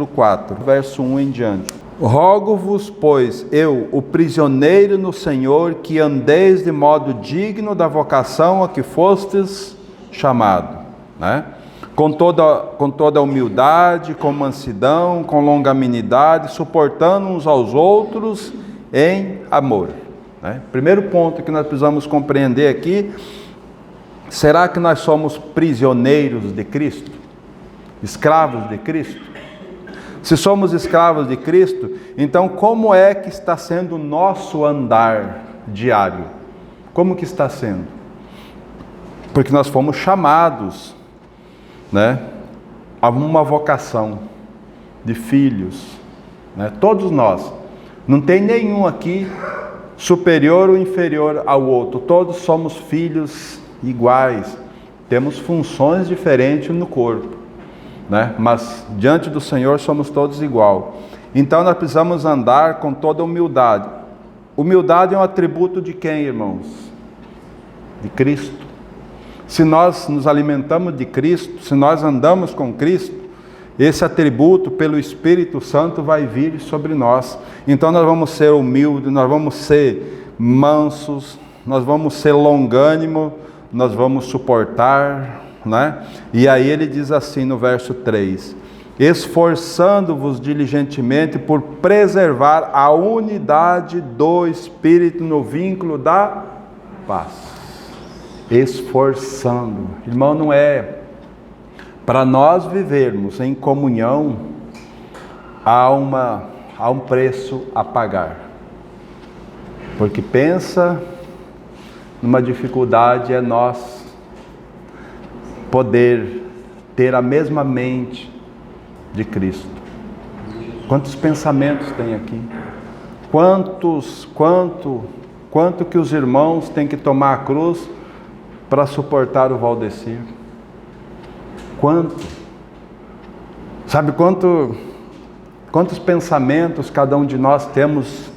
4, verso 1 em diante. Rogo-vos, pois, eu, o prisioneiro no Senhor, que andeis de modo digno da vocação a que fostes chamado, né? Com toda humildade, com mansidão, com longanimidade, suportando uns aos outros em amor, né? Primeiro ponto que nós precisamos compreender aqui, será que nós somos prisioneiros de Cristo? Escravos de Cristo? Se somos escravos de Cristo, então como é que está sendo o nosso andar diário? Como que está sendo? Porque nós fomos chamados, né, a uma vocação de filhos, né? Todos nós. Não tem nenhum aqui superior ou inferior ao outro. Todos somos filhos iguais. Temos funções diferentes no corpo, né? Mas diante do Senhor somos todos igual. Então nós precisamos andar com toda humildade. Humildade é um atributo de quem, irmãos? De Cristo. Se nós nos alimentamos de Cristo, se nós andamos com Cristo, esse atributo pelo Espírito Santo vai vir sobre nós. Então nós vamos ser humildes, nós vamos ser mansos, nós vamos ser longânimos, nós vamos suportar, né? E aí ele diz assim no verso 3, esforçando-vos diligentemente por preservar a unidade do Espírito no vínculo da paz. Esforçando, irmão, não é para nós vivermos em comunhão, há um preço a pagar, porque pensa numa dificuldade é nós poder ter a mesma mente de Cristo. Quantos pensamentos tem aqui? Quanto que os irmãos têm que tomar a cruz para suportar o Valdecir? Quanto? Sabe quantos pensamentos cada um de nós temos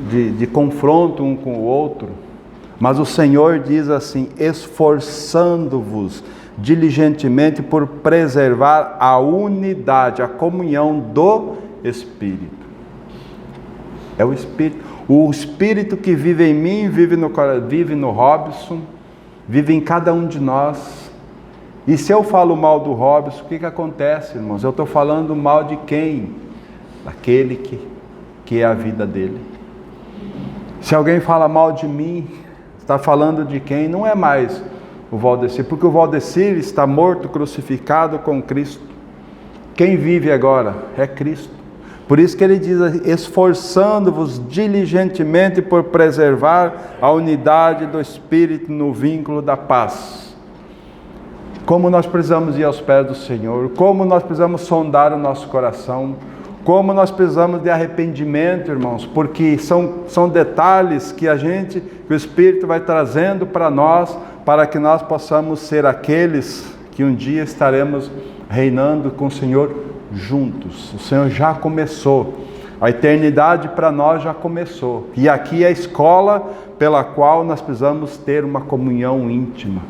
de confronto um com o outro? Mas o Senhor diz assim, esforçando-vos diligentemente por preservar a unidade, a comunhão do Espírito. É o Espírito. O Espírito que vive em mim, vive no Robson, vive em cada um de nós. E se eu falo mal do Robson, o que acontece, irmãos? Eu estou falando mal de quem? Daquele que é a vida dele. Se alguém fala mal de mim, está falando de quem? Não é mais o Valdecir, porque o Valdecir está morto, crucificado com Cristo. Quem vive agora é Cristo. Por isso que ele diz, esforçando-vos diligentemente por preservar a unidade do Espírito no vínculo da paz. Como nós precisamos ir aos pés do Senhor, como nós precisamos sondar o nosso coração, como nós precisamos de arrependimento, irmãos, porque são detalhes que o Espírito vai trazendo para nós, para que nós possamos ser aqueles que um dia estaremos reinando com o Senhor juntos. O Senhor já começou, a eternidade para nós já começou, e aqui é a escola pela qual nós precisamos ter uma comunhão íntima,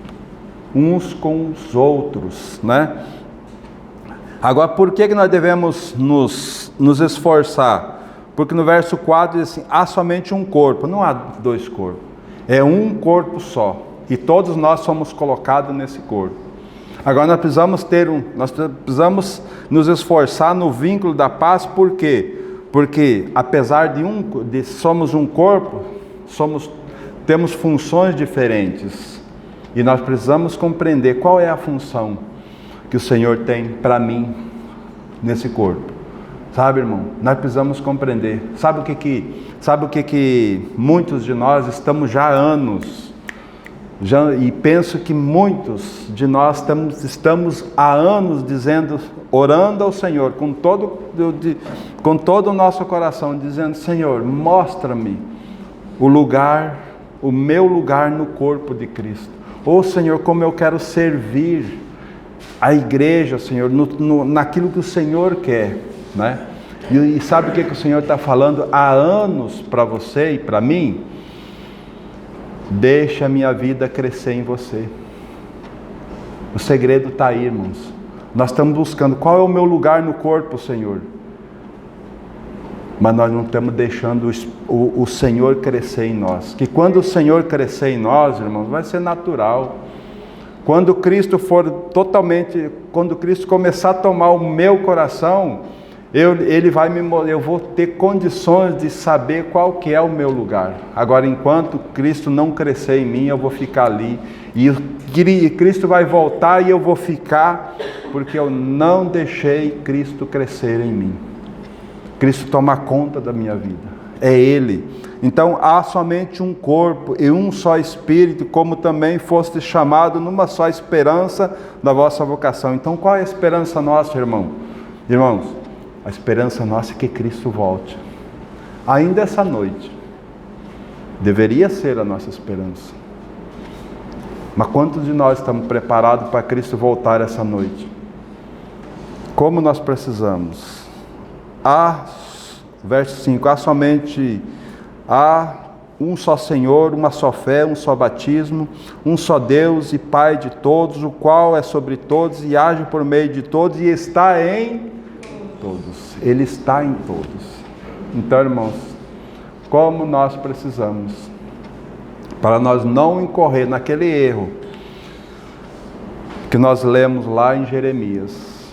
uns com os outros, né? Agora, por que nós devemos nos esforçar? Porque no verso 4 diz assim, há somente um corpo, não há dois corpos, é um corpo só. E todos nós somos colocados nesse corpo. Agora nós precisamos nos esforçar no vínculo da paz, por quê? Porque apesar de somos um corpo, temos funções diferentes. E nós precisamos compreender qual é a função que o Senhor tem para mim nesse corpo. Sabe, irmão? Nós precisamos compreender. Sabe o que muitos de nós estamos já há anos, e penso que muitos de nós estamos há anos orando ao Senhor com todo o nosso coração, dizendo: Senhor, mostra-me o meu lugar no corpo de Cristo. Ô Senhor, como eu quero servir a igreja, Senhor, naquilo que o Senhor quer, né? E sabe o que o Senhor está falando há anos para você e para mim? Deixa a minha vida crescer em você. O segredo está aí, irmãos. Nós estamos buscando qual é o meu lugar no corpo, Senhor. Mas nós não estamos deixando o Senhor crescer em nós. Que quando o Senhor crescer em nós, irmãos, vai ser natural. Quando Cristo começar a tomar o meu coração, eu vou ter condições de saber qual que é o meu lugar. Agora, enquanto Cristo não crescer em mim, eu vou ficar ali. E Cristo vai voltar e eu vou ficar, porque eu não deixei Cristo crescer em mim. Cristo toma conta da minha vida. É Ele. Então, há somente um corpo e um só Espírito, como também foste chamado numa só esperança da vossa vocação. Então, qual é a esperança nossa, irmão? Irmãos, a esperança nossa é que Cristo volte. Ainda essa noite. Deveria ser a nossa esperança. Mas quantos de nós estamos preparados para Cristo voltar essa noite? Como nós precisamos? Verso 5, há um só Senhor, uma só fé, um só batismo, um só Deus e Pai de todos, o qual é sobre todos e age por meio de todos e está em todos. Ele está em todos. Então, irmãos, como nós precisamos, para nós não incorrer naquele erro que nós lemos lá em Jeremias: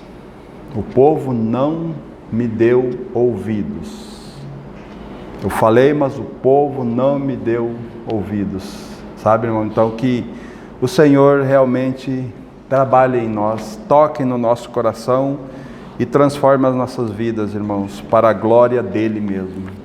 o povo não me deu ouvidos. Eu falei, mas o povo não me deu ouvidos. Sabe, irmão? Então, que o Senhor realmente trabalhe em nós, toque no nosso coração e transforme as nossas vidas, irmãos, para a glória dele mesmo.